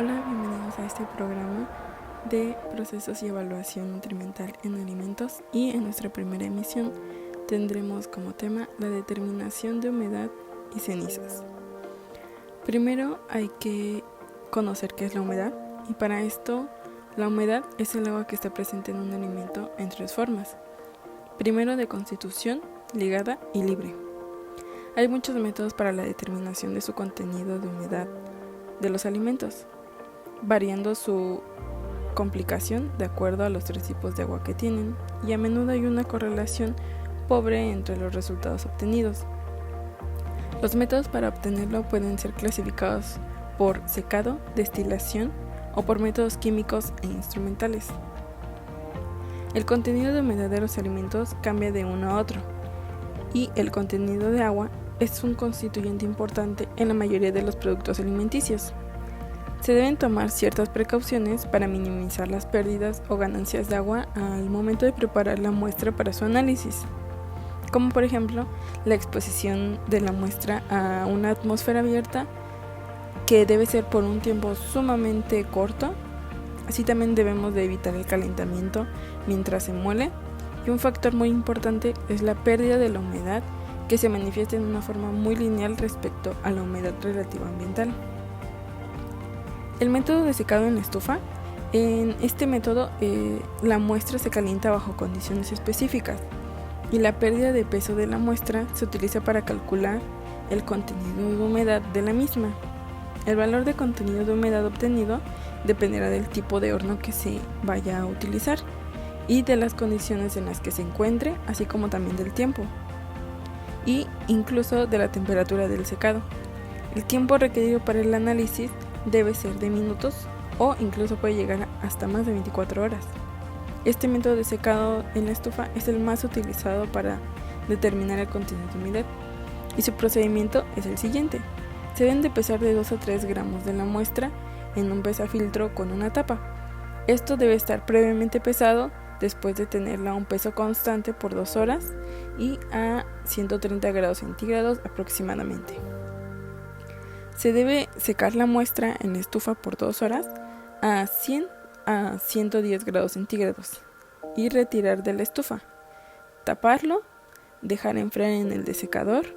Hola, bienvenidos a este programa de procesos y evaluación nutrimental en alimentos, y en nuestra primera emisión tendremos como tema la determinación de humedad y cenizas. Primero hay que conocer qué es la humedad, y para esto la humedad es el agua que está presente en un alimento en tres formas. Primero, de constitución, ligada y libre. Hay muchos métodos para la determinación de su contenido de humedad de los alimentos, variando su complicación de acuerdo a los tres tipos de agua que tienen, y a menudo hay una correlación pobre entre los resultados obtenidos. Los métodos para obtenerlo pueden ser clasificados por secado, destilación o por métodos químicos e instrumentales. El contenido de humedad de los alimentos cambia de uno a otro, y el contenido de agua es un constituyente importante en la mayoría de los productos alimenticios. Se deben tomar ciertas precauciones para minimizar las pérdidas o ganancias de agua al momento de preparar la muestra para su análisis, como por ejemplo la exposición de la muestra a una atmósfera abierta, que debe ser por un tiempo sumamente corto. Así también debemos de evitar el calentamiento mientras se muele, y un factor muy importante es la pérdida de la humedad, que se manifiesta en una forma muy lineal respecto a la humedad relativa ambiental. El método de secado en la estufa. En este método la muestra se calienta bajo condiciones específicas, y la pérdida de peso de la muestra se utiliza para calcular el contenido de humedad de la misma. El valor de contenido de humedad obtenido dependerá del tipo de horno que se vaya a utilizar y de las condiciones en las que se encuentre, así como también del tiempo y incluso de la temperatura del secado. El tiempo requerido para el análisis debe ser de minutos, o incluso puede llegar hasta más de 24 horas. Este método de secado en la estufa es el más utilizado para determinar el contenido de humedad, y su procedimiento es el siguiente. Se deben de pesar de 2 a 3 gramos de la muestra en un pesafiltro con una tapa. Esto debe estar previamente pesado después de tenerla a un peso constante por 2 horas y a 130 grados centígrados aproximadamente. Se debe secar la muestra en la estufa por 2 horas a 100 a 110 grados centígrados y retirar de la estufa. Taparlo, dejar enfriar en el desecador,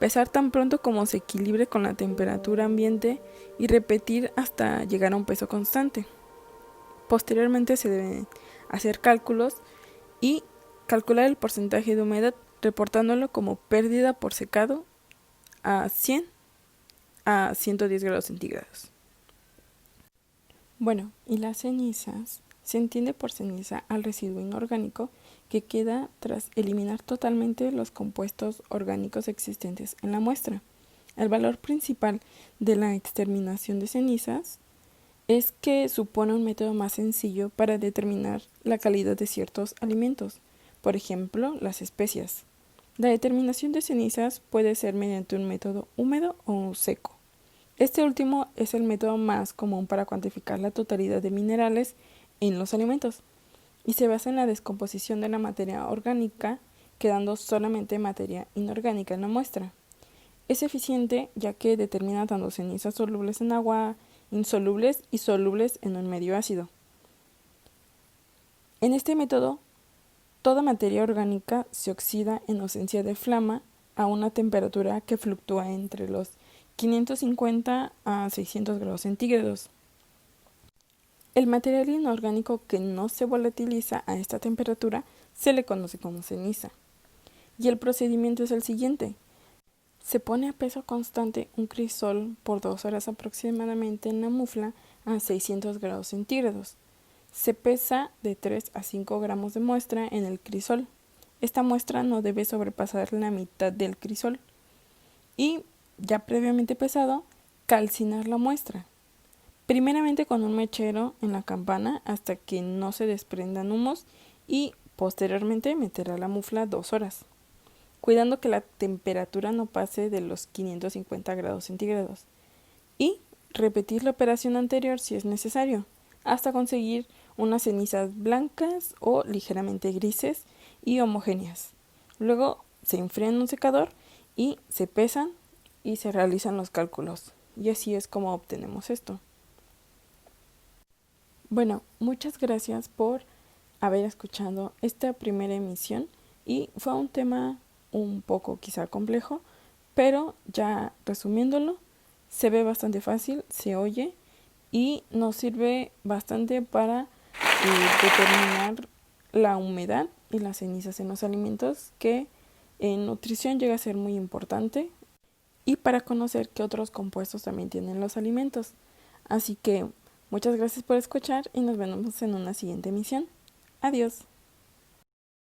pesar tan pronto como se equilibre con la temperatura ambiente y repetir hasta llegar a un peso constante. Posteriormente se deben hacer cálculos y calcular el porcentaje de humedad, reportándolo como pérdida por secado a 100 a 110 grados centígrados. Bueno, y las cenizas. Se entiende por ceniza al residuo inorgánico que queda tras eliminar totalmente los compuestos orgánicos existentes en la muestra. El valor principal de la exterminación de cenizas es que supone un método más sencillo para determinar la calidad de ciertos alimentos, por ejemplo, las especias. La determinación de cenizas puede ser mediante un método húmedo o seco. Este último es el método más común para cuantificar la totalidad de minerales en los alimentos, y se basa en la descomposición de la materia orgánica, quedando solamente materia inorgánica en la muestra. Es eficiente ya que determina tanto cenizas solubles en agua, insolubles y solubles en un medio ácido. En este método, toda materia orgánica se oxida en ausencia de flama a una temperatura que fluctúa entre los 550 a 600 grados centígrados. El material inorgánico que no se volatiliza a esta temperatura se le conoce como ceniza. Y el procedimiento es el siguiente. Se pone a peso constante un crisol por 2 horas aproximadamente en la mufla a 600 grados centígrados. Se pesa de 3 a 5 gramos de muestra en el crisol. Esta muestra no debe sobrepasar la mitad del crisol. Y, ya previamente pesado, calcinar la muestra. Primeramente con un mechero en la campana hasta que no se desprendan humos, y posteriormente meter a la mufla 2 horas, cuidando que la temperatura no pase de los 550 grados centígrados, y repetir la operación anterior si es necesario, hasta conseguir unas cenizas blancas o ligeramente grises y homogéneas. Luego se enfrían en un secador y se pesan y se realizan los cálculos, y así es como obtenemos esto. Bueno, muchas gracias por haber escuchado esta primera emisión y fue un tema un poco quizá complejo, pero ya resumiéndolo, se ve bastante fácil, se oye y nos sirve bastante para determinar la humedad y las cenizas en los alimentos, que en nutrición llega a ser muy importante, y para conocer qué otros compuestos también tienen los alimentos. Así que muchas gracias por escuchar y nos vemos en una siguiente emisión. Adiós.